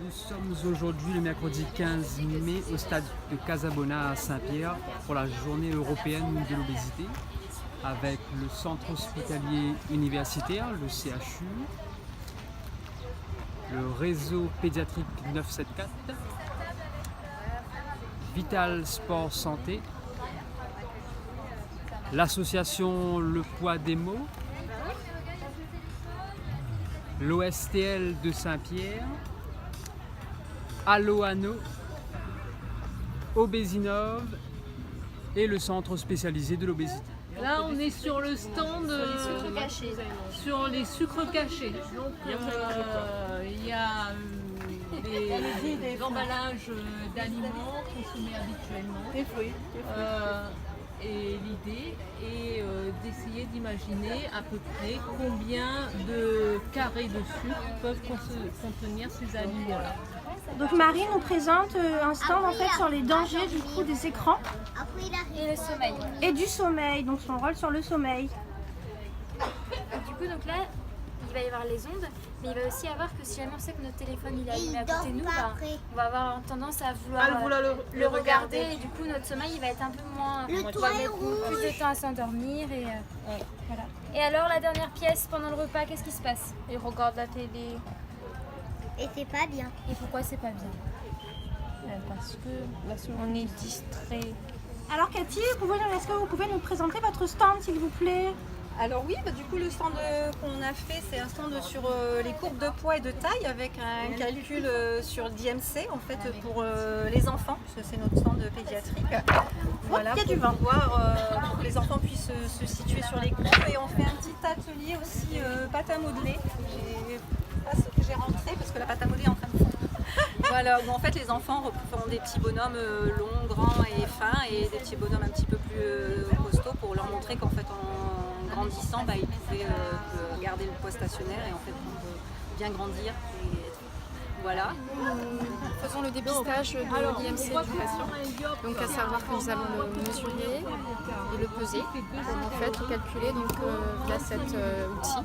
Nous sommes aujourd'hui le mercredi 15 mai au stade de Casabona à Saint-Pierre pour la journée européenne de l'obésité avec le centre hospitalier universitaire, le CHU, le réseau pédiatrique 974, Vital Sport Santé, l'association Le Poids des Mots, l'OSTL de Saint-Pierre, Allo Anno, Obésinov et le centre spécialisé de l'obésité. Là, on est sur le stand sur les sucres cachés. Donc, il y a des emballages d'aliments consommés habituellement. Des fruits. Et l'idée est d'essayer d'imaginer à peu près combien de carrés de sucre peuvent contenir ces aliments-là. Donc Marie nous présente un stand en fait sur les dangers du coup des écrans Et le sommeil. et du sommeil, donc son rôle sur le sommeil. Du coup, donc là, il va y avoir les ondes, mais il va aussi y avoir que si jamais on sait que notre téléphone il est allumé à côté de nous, on va avoir tendance à vouloir, le regarder et du coup notre sommeil il va être un peu moins. On va mettre plus de temps à s'endormir et voilà. Et alors la dernière pièce pendant le repas, qu'est-ce qui se passe? Et regarde la télé. Et c'est pas bien. Et pourquoi c'est pas bien? Parce que on est distrait. Alors Cathy, est-ce que vous pouvez nous présenter votre stand s'il vous plaît? Alors oui, du coup le stand qu'on a fait, c'est un stand sur les courbes de poids et de taille avec un calcul sur l'IMC en fait pour les enfants, parce que c'est notre stand pédiatrique. Voilà, il y a du pour vin. pour que les enfants puissent se situer sur les courbes. Et on fait un petit atelier aussi pâte à modeler. Pas ce que j'ai rentré parce que la pâte à modeler est en train de fondre. Voilà, où en fait les enfants feront des petits bonhommes longs, grands et fins et des petits bonhommes un petit peu plus costauds pour leur montrer qu'en fait en grandissant, ils pouvaient garder le poids stationnaire et en fait bien grandir. Voilà. Nous faisons le dépistage de l'IMC du patient, donc à savoir que nous allons le mesurer et le peser pour en fait calculer donc, via cet outil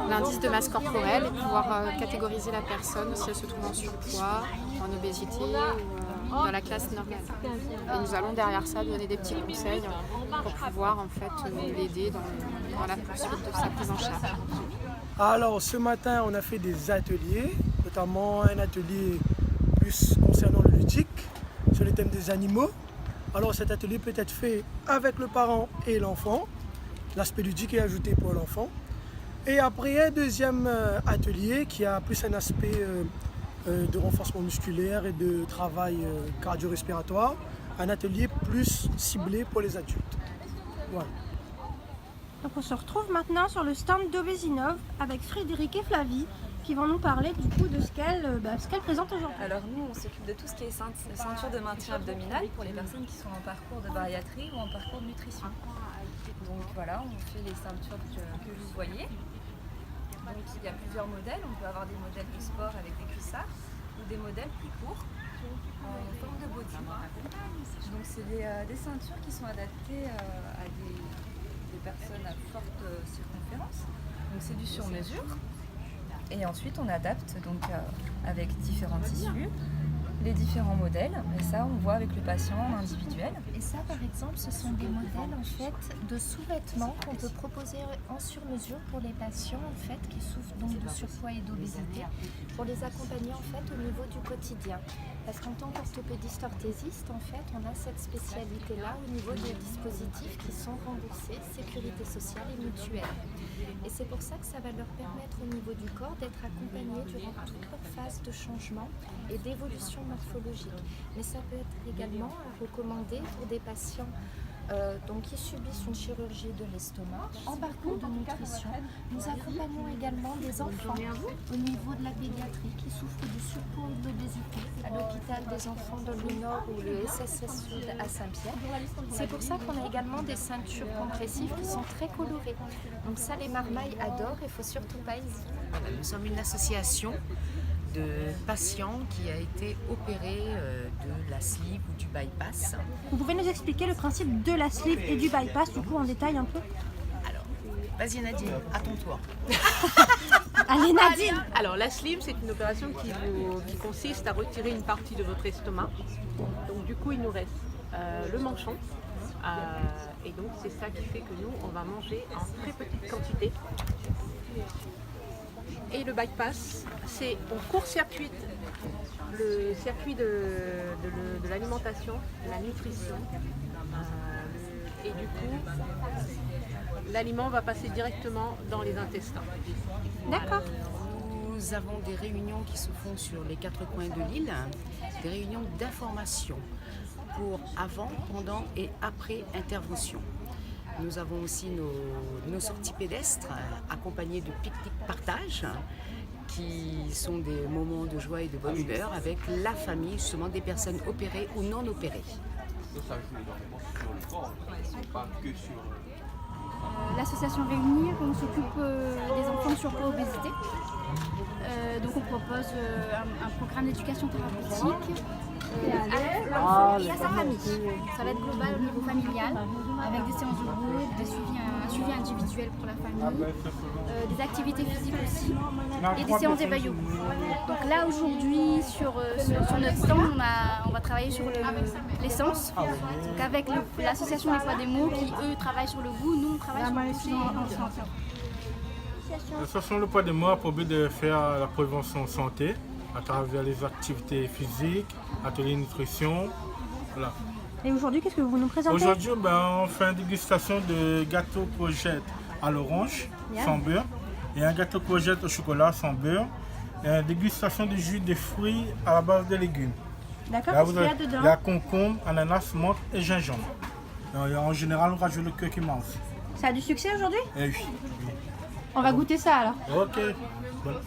l'indice de masse corporelle et pouvoir catégoriser la personne si elle se trouve en surpoids, en obésité ou dans la classe normale. Et nous allons derrière ça donner des petits conseils pour pouvoir en fait l'aider dans la poursuite de sa prise en charge. Alors ce matin on a fait des ateliers, notamment un atelier plus concernant le ludique sur le thème des animaux. Alors cet atelier peut être fait avec le parent et l'enfant, l'aspect ludique est ajouté pour l'enfant. Et après un deuxième atelier qui a plus un aspect de renforcement musculaire et de travail cardio-respiratoire, un atelier plus ciblé pour les adultes. Voilà. Donc on se retrouve maintenant sur le stand d'Obésinov avec Frédéric et Flavie qui vont nous parler du coup de ce qu'elle présente aujourd'hui. Alors nous, on s'occupe de tout ce qui est ceinture de maintien abdominal pour les personnes qui sont en parcours de bariatrie ou en parcours de nutrition. Donc voilà, on fait les ceintures que vous voyez. Donc il y a plusieurs modèles. On peut avoir des modèles de sport avec des cuissards ou des modèles plus courts en forme de body. Donc c'est des ceintures qui sont adaptées à des personnes à forte circonférence. Donc c'est du sur-mesure. Et ensuite on adapte donc avec différents tissus, les différents modèles. Et ça on voit avec le patient individuel. Et ça par exemple ce sont des modèles en fait de sous-vêtements qu'on peut proposer en sur-mesure pour les patients en fait qui souffrent donc de surpoids et d'obésité pour les accompagner en fait au niveau du quotidien. Parce qu'en tant qu'orthopédiste orthésiste, en fait, on a cette spécialité-là au niveau des dispositifs qui sont remboursés, sécurité sociale et mutuelle. Et c'est pour ça que ça va leur permettre au niveau du corps d'être accompagnés durant toute leur phase de changement et d'évolution morphologique. Mais ça peut être également à recommander pour des patients qui subissent une chirurgie de l'estomac en parcours de nutrition. Nous accompagnons également des enfants au niveau de la pédiatrie qui souffrent du surpoids ou de l'obésité à l'hôpital des enfants dans le Nord ou le SSS Sud à Saint-Pierre. C'est pour ça qu'on a également des ceintures compressives qui sont très colorées. Donc ça, les marmailles adorent, il ne faut surtout pas hésiter. Nous sommes une association de patients qui a été opéré de la sleeve ou du bypass. Vous pouvez nous expliquer le principe de la sleeve et du bypass du coup en détail un peu? Alors, vas-y Nadine, à ton tour. Allez Nadine. Alors la slim, c'est une opération qui consiste à retirer une partie de votre estomac. Donc du coup, il nous reste le manchon. Et donc c'est ça qui fait que nous, on va manger en très petite quantité. Et le bypass, c'est on court-circuite le circuit de l'alimentation, de la nutrition. Et du coup, l'aliment va passer directement dans les intestins. D'accord. Nous avons des réunions qui se font sur les 4 coins de l'île, des réunions d'information pour avant, pendant et après intervention. Nous avons aussi nos sorties pédestres accompagnées de pique-nique partage qui sont des moments de joie et de bonne humeur avec la famille, justement des personnes opérées ou non opérées. Ça joue énormément sur le corps, pas que sur... L'association Réunir, on s'occupe des enfants de surpoids et obésité. Donc on propose un programme d'éducation thérapeutique à l'enfant et à sa famille. Ça va être global au niveau familial, avec des séances de groupe, un suivi individuel pour la famille, des activités physiques aussi, et des séances d'éveil au goût. Donc là aujourd'hui sur notre stand, on va travailler sur l'essence. Donc avec l'association Les Poids des Mots qui eux travaillent sur le goût, nous on travaille sur le suivi ensemble. L'association Le Poids des Mots a pour but de faire la prévention santé à travers les activités physiques, ateliers nutrition. Voilà. Et aujourd'hui, qu'est-ce que vous nous présentez? Aujourd'hui, on fait une dégustation de gâteau courgette à l'orange sans beurre et un gâteau courgette au chocolat sans beurre et une dégustation de jus de fruits à la base de légumes. D'accord, qu'est-ce qu'il y a dedans? Il y a concombre, ananas, menthe et gingembre. En général, on rajoute le curcuma aussi. Ça a du succès aujourd'hui? Eh oui. On va goûter ça alors. Ok. Voilà.